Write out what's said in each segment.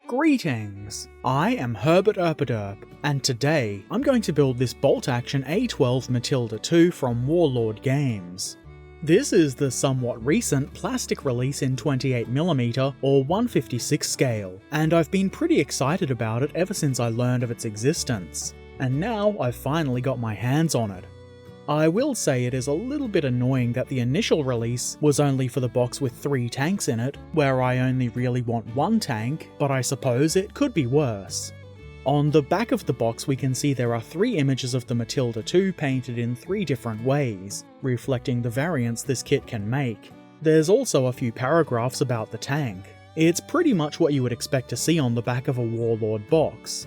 Greetings! I am Herbert Erpaderp, and today I'm going to build this bolt-action A12 Matilda II from Warlord Games. This is the somewhat recent plastic release in 28mm or 1/56 scale, and I've been pretty excited about it ever since I learned of its existence, and now I've finally got my hands on it. I will say it is a little bit annoying that the initial release was only for the box with 3 tanks in it, where I only really want 1 tank, but I suppose it could be worse. On the back of the box we can see there are 3 images of the Matilda II painted in 3 different ways, reflecting the variants this kit can make. There's also a few paragraphs about the tank. It's pretty much what you would expect to see on the back of a Warlord box.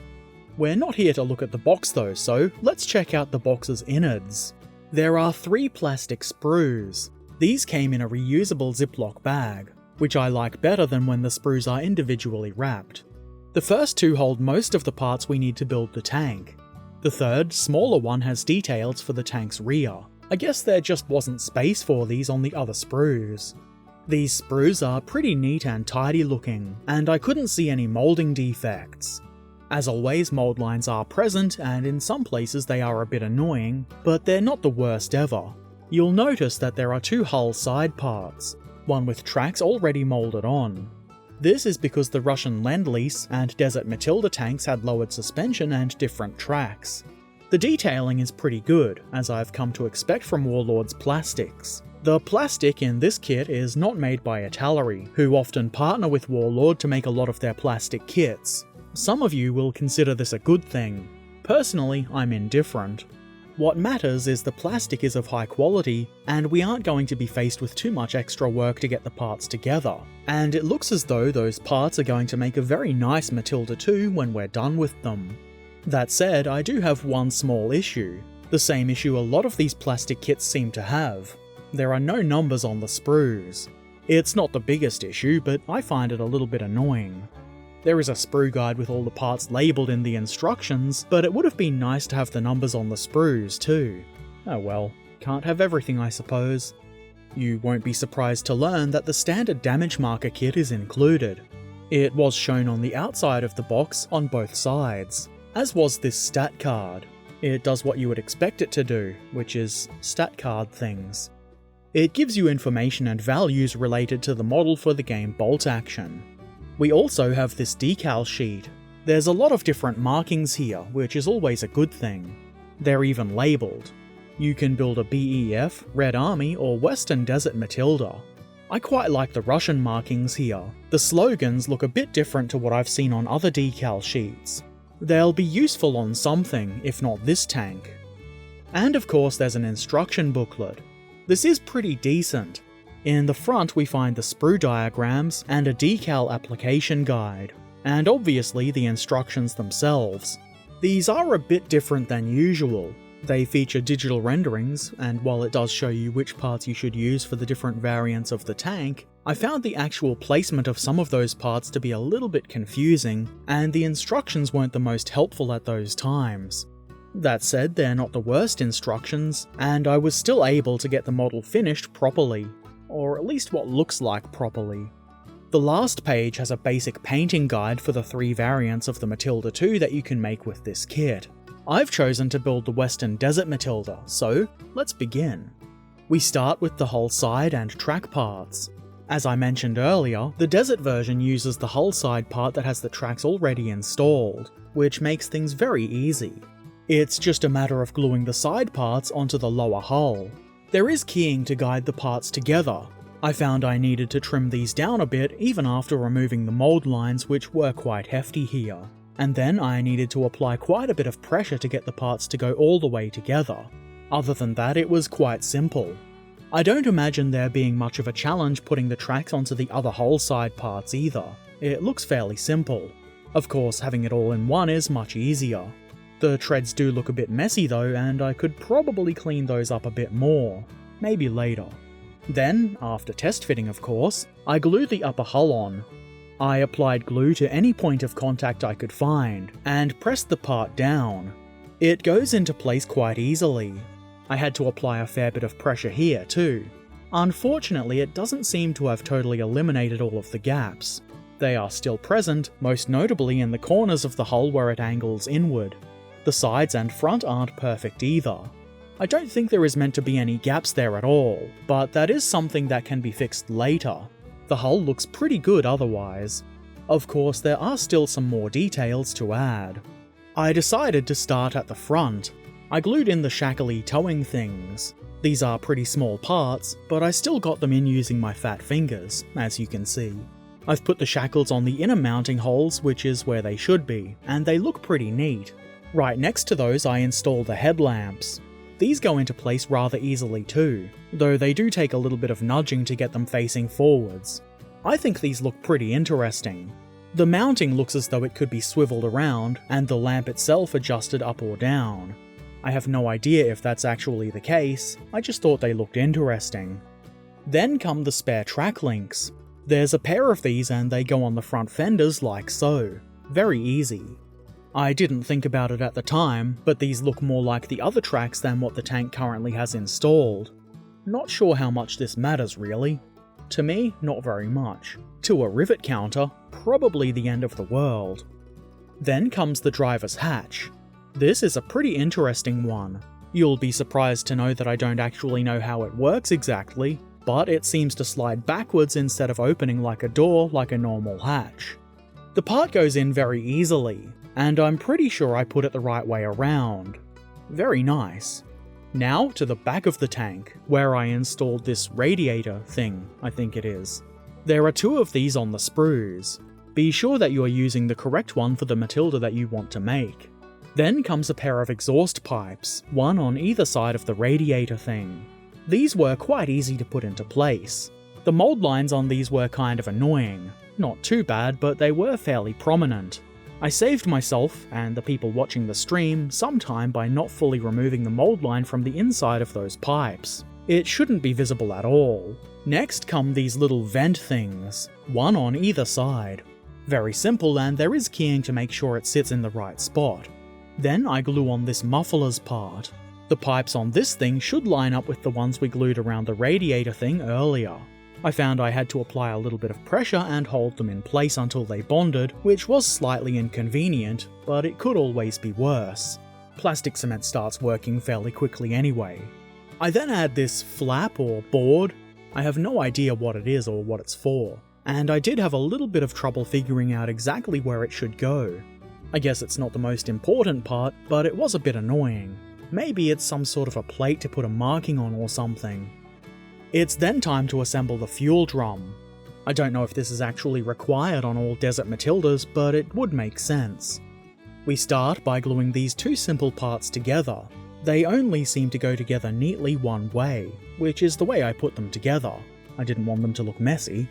We're not here to look at the box though, so let's check out the box's innards. There are 3 plastic sprues. These came in a reusable Ziploc bag, which I like better than when the sprues are individually wrapped. The first 2 hold most of the parts we need to build the tank. The third, smaller one has details for the tank's rear. I guess there just wasn't space for these on the other sprues. These sprues are pretty neat and tidy looking, and I couldn't see any moulding defects. As always, mould lines are present, and in some places they are a bit annoying, but they're not the worst ever. You'll notice that there are 2 hull side parts, one with tracks already moulded on. This is because the Russian Lend-Lease and Desert Matilda tanks had lowered suspension and different tracks. The detailing is pretty good, as I've come to expect from Warlord's plastics. The plastic in this kit is not made by Terrier, who often partner with Warlord to make a lot of their plastic kits. Some of you will consider this a good thing. Personally, I'm indifferent. What matters is the plastic is of high quality, and we aren't going to be faced with too much extra work to get the parts together. And it looks as though those parts are going to make a very nice Matilda II when we're done with them. That said, I do have one small issue. The same issue a lot of these plastic kits seem to have. There are no numbers on the sprues. It's not the biggest issue, but I find it a little bit annoying. There is a sprue guide with all the parts labelled in the instructions, but it would have been nice to have the numbers on the sprues too. Oh well, can't have everything I suppose. You won't be surprised to learn that the standard damage marker kit is included. It was shown on the outside of the box on both sides, as was this stat card. It does what you would expect it to do, which is stat card things. It gives you information and values related to the model for the game Bolt Action. We also have this decal sheet. There's a lot of different markings here, which is always a good thing. They're even labelled. You can build a BEF, Red Army, or Western Desert Matilda. I quite like the Russian markings here. The slogans look a bit different to what I've seen on other decal sheets. They'll be useful on something, if not this tank. And of course there's an instruction booklet. This is pretty decent. In the front we find the sprue diagrams and a decal application guide, and obviously the instructions themselves. These are a bit different than usual. They feature digital renderings, and while it does show you which parts you should use for the different variants of the tank, I found the actual placement of some of those parts to be a little bit confusing, and the instructions weren't the most helpful at those times. That said, they're not the worst instructions, and I was still able to get the model finished properly. Or at least what looks like properly. The last page has a basic painting guide for the 3 variants of the Matilda II that you can make with this kit. I've chosen to build the Western Desert Matilda, so let's begin. We start with the hull side and track parts. As I mentioned earlier, the Desert version uses the hull side part that has the tracks already installed, which makes things very easy. It's just a matter of gluing the side parts onto the lower hull. There is keying to guide the parts together. I found I needed to trim these down a bit even after removing the mould lines, which were quite hefty here. And then I needed to apply quite a bit of pressure to get the parts to go all the way together. Other than that, it was quite simple. I don't imagine there being much of a challenge putting the tracks onto the other hull side parts either. It looks fairly simple. Of course, having it all in one is much easier. The treads do look a bit messy though, and I could probably clean those up a bit more. Maybe later. Then, after test fitting of course, I glued the upper hull on. I applied glue to any point of contact I could find, and pressed the part down. It goes into place quite easily. I had to apply a fair bit of pressure here too. Unfortunately, it doesn't seem to have totally eliminated all of the gaps. They are still present, most notably in the corners of the hull where it angles inward. The sides and front aren't perfect either. I don't think there is meant to be any gaps there at all, but that is something that can be fixed later. The hull looks pretty good otherwise. Of course, there are still some more details to add. I decided to start at the front. I glued in the shackly towing things. These are pretty small parts, but I still got them in using my fat fingers, as you can see. I've put the shackles on the inner mounting holes, which is where they should be, and they look pretty neat. Right next to those I install the headlamps. These go into place rather easily too, though they do take a little bit of nudging to get them facing forwards. I think these look pretty interesting. The mounting looks as though it could be swiveled around, and the lamp itself adjusted up or down. I have no idea if that's actually the case, I just thought they looked interesting. Then come the spare track links. There's a pair of these and they go on the front fenders like so. Very easy. I didn't think about it at the time, but these look more like the other tracks than what the tank currently has installed. Not sure how much this matters really. To me, not very much. To a rivet counter, probably the end of the world. Then comes the driver's hatch. This is a pretty interesting one. You'll be surprised to know that I don't actually know how it works exactly, but it seems to slide backwards instead of opening like a door like a normal hatch. The part goes in very easily, and I'm pretty sure I put it the right way around. Very nice. Now to the back of the tank, where I installed this radiator thing, I think it is. There are 2 of these on the sprues. Be sure that you are using the correct one for the Matilda that you want to make. Then comes a pair of exhaust pipes, one on either side of the radiator thing. These were quite easy to put into place. The mold lines on these were kind of annoying. Not too bad, but they were fairly prominent. I saved myself, and the people watching the stream, some time by not fully removing the mold line from the inside of those pipes. It shouldn't be visible at all. Next come these little vent things, one on either side. Very simple, and there is keying to make sure it sits in the right spot. Then I glue on this muffler's part. The pipes on this thing should line up with the ones we glued around the radiator thing earlier. I found I had to apply a little bit of pressure and hold them in place until they bonded, which was slightly inconvenient, but it could always be worse. Plastic cement starts working fairly quickly anyway. I then add this flap or board. I have no idea what it is or what it's for, and I did have a little bit of trouble figuring out exactly where it should go. I guess it's not the most important part, but it was a bit annoying. Maybe it's some sort of a plate to put a marking on or something. It's then time to assemble the fuel drum. I don't know if this is actually required on all Desert Matildas, but it would make sense. We start by gluing these 2 simple parts together. They only seem to go together neatly one way, which is the way I put them together. I didn't want them to look messy.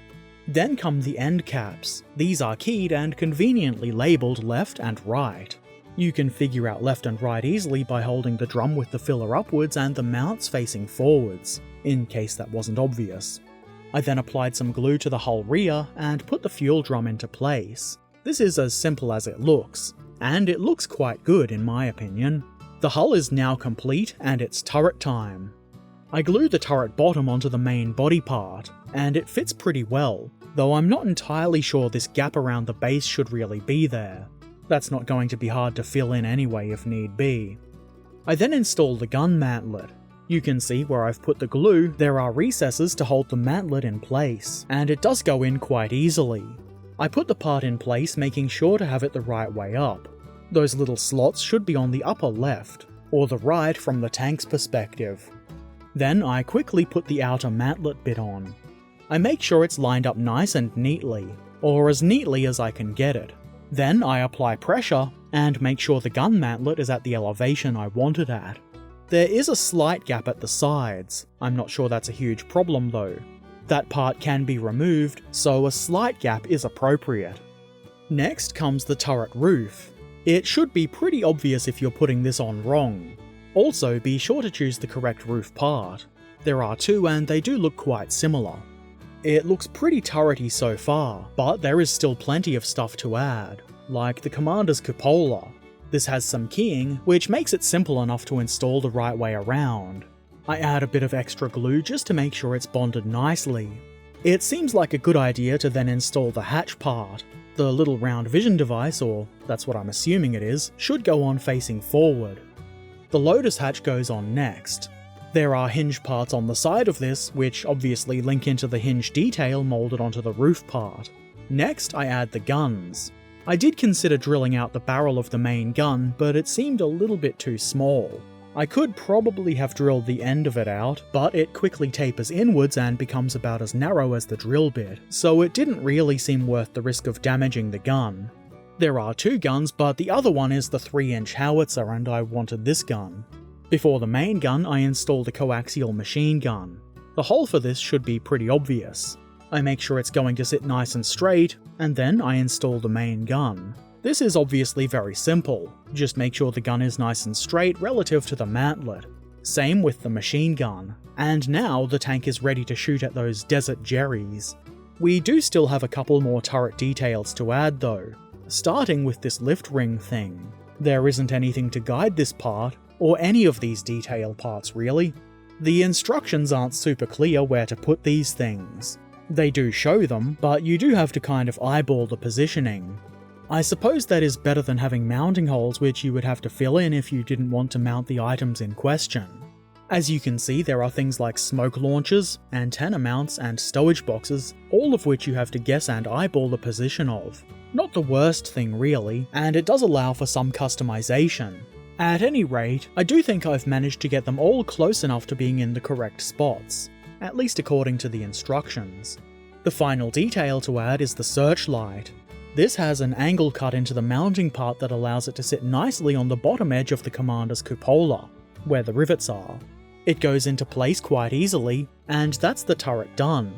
Then come the end caps. These are keyed and conveniently labelled left and right. You can figure out left and right easily by holding the drum with the filler upwards and the mounts facing forwards, in case that wasn't obvious. I then applied some glue to the hull rear and put the fuel drum into place. This is as simple as it looks, and it looks quite good in my opinion. The hull is now complete and it's turret time. I glued the turret bottom onto the main body part, and it fits pretty well, though I'm not entirely sure this gap around the base should really be there. That's not going to be hard to fill in anyway if need be. I then installed the gun mantlet. You can see where I've put the glue, there are recesses to hold the mantlet in place, and it does go in quite easily. I put the part in place making sure to have it the right way up. Those little slots should be on the upper left, or the right from the tank's perspective. Then I quickly put the outer mantlet bit on. I make sure it's lined up nice and neatly, or as neatly as I can get it. Then I apply pressure, and make sure the gun mantlet is at the elevation I want it at. There is a slight gap at the sides. I'm not sure that's a huge problem though. That part can be removed, so a slight gap is appropriate. Next comes the turret roof. It should be pretty obvious if you're putting this on wrong. Also, be sure to choose the correct roof part. There are 2 and they do look quite similar. It looks pretty turrety so far, but there is still plenty of stuff to add, like the commander's cupola. This has some keying, which makes it simple enough to install the right way around. I add a bit of extra glue just to make sure it's bonded nicely. It seems like a good idea to then install the hatch part. The little round vision device, or that's what I'm assuming it is, should go on facing forward. The lotus hatch goes on next. There are hinge parts on the side of this, which obviously link into the hinge detail moulded onto the roof part. Next, I add the guns. I did consider drilling out the barrel of the main gun, but it seemed a little bit too small. I could probably have drilled the end of it out, but it quickly tapers inwards and becomes about as narrow as the drill bit, so it didn't really seem worth the risk of damaging the gun. There are two guns, but the other one is the 3-inch howitzer, and I wanted this gun. Before the main gun, I installed a coaxial machine gun. The hole for this should be pretty obvious. I make sure it's going to sit nice and straight, and then I install the main gun. This is obviously very simple, just make sure the gun is nice and straight relative to the mantlet. Same with the machine gun, and now the tank is ready to shoot at those desert jerrys. We do still have a couple more turret details to add though, starting with this lift ring thing. There isn't anything to guide this part, or any of these detail parts really. The instructions aren't super clear where to put these things. They do show them, but you do have to kind of eyeball the positioning. I suppose that is better than having mounting holes which you would have to fill in if you didn't want to mount the items in question. As you can see, there are things like smoke launchers, antenna mounts, and stowage boxes, all of which you have to guess and eyeball the position of. Not the worst thing really, and it does allow for some customization. At any rate, I do think I've managed to get them all close enough to being in the correct spots, at least according to the instructions. The final detail to add is the searchlight. This has an angle cut into the mounting part that allows it to sit nicely on the bottom edge of the commander's cupola, where the rivets are. It goes into place quite easily, and that's the turret done.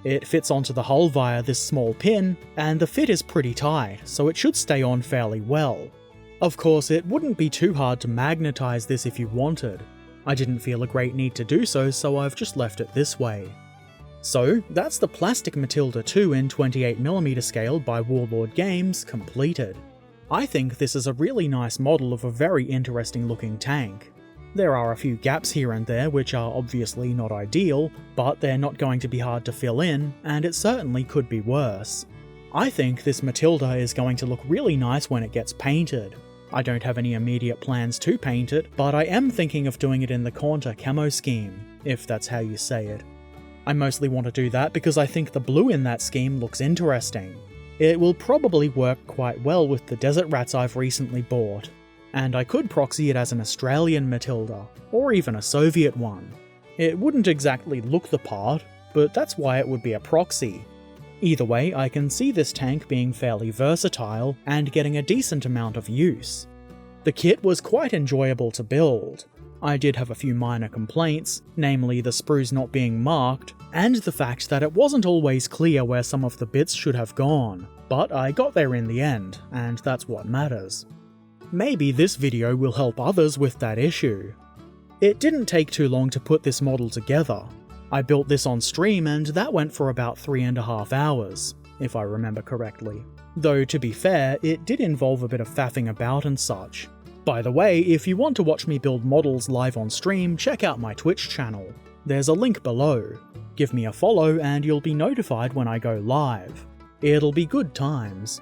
It fits onto the hull via this small pin, and the fit is pretty tight, so it should stay on fairly well. Of course, it wouldn't be too hard to magnetize this if you wanted. I didn't feel a great need to do so, so I've just left it this way. So, that's the plastic Matilda II in 28mm scale by Warlord Games completed. I think this is a really nice model of a very interesting looking tank. There are a few gaps here and there which are obviously not ideal, but they're not going to be hard to fill in, and it certainly could be worse. I think this Matilda is going to look really nice when it gets painted. I don't have any immediate plans to paint it, but I am thinking of doing it in the Contour camo scheme, if that's how you say it. I mostly want to do that because I think the blue in that scheme looks interesting. It will probably work quite well with the desert rats I've recently bought, and I could proxy it as an Australian Matilda, or even a Soviet one. It wouldn't exactly look the part, but that's why it would be a proxy. Either way, I can see this tank being fairly versatile and getting a decent amount of use. The kit was quite enjoyable to build. I did have a few minor complaints, namely the sprues not being marked, and the fact that it wasn't always clear where some of the bits should have gone, but I got there in the end, and that's what matters. Maybe this video will help others with that issue. It didn't take too long to put this model together. I built this on stream and that went for about 3.5 hours, if I remember correctly. Though to be fair, it did involve a bit of faffing about and such. By the way, if you want to watch me build models live on stream, check out my Twitch channel. There's a link below. Give me a follow and you'll be notified when I go live. It'll be good times.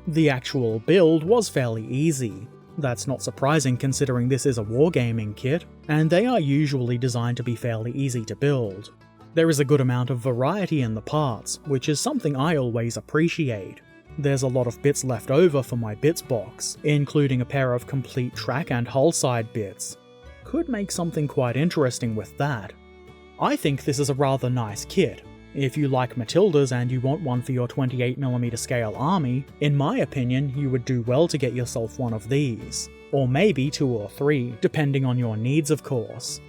The actual build was fairly easy. That's not surprising considering this is a wargaming kit, and they are usually designed to be fairly easy to build. There is a good amount of variety in the parts, which is something I always appreciate. There's a lot of bits left over for my bits box, including a pair of complete track and hull side bits. Could make something quite interesting with that. I think this is a rather nice kit. If you like Matildas and you want one for your 28mm scale army, in my opinion you would do well to get yourself one of these. Or maybe 2 or 3, depending on your needs of course.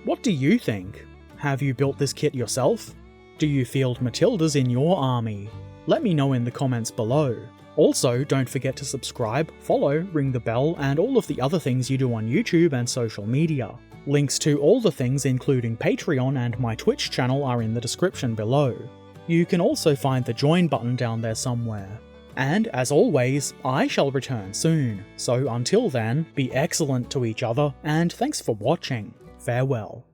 What do you think? Have you built this kit yourself? Do you field Matildas in your army? Let me know in the comments below. Also, don't forget to subscribe, follow, ring the bell, and all of the other things you do on YouTube and social media. Links to all the things including Patreon and my Twitch channel are in the description below. You can also find the join button down there somewhere. And as always, I shall return soon, so until then, be excellent to each other, and thanks for watching. Farewell.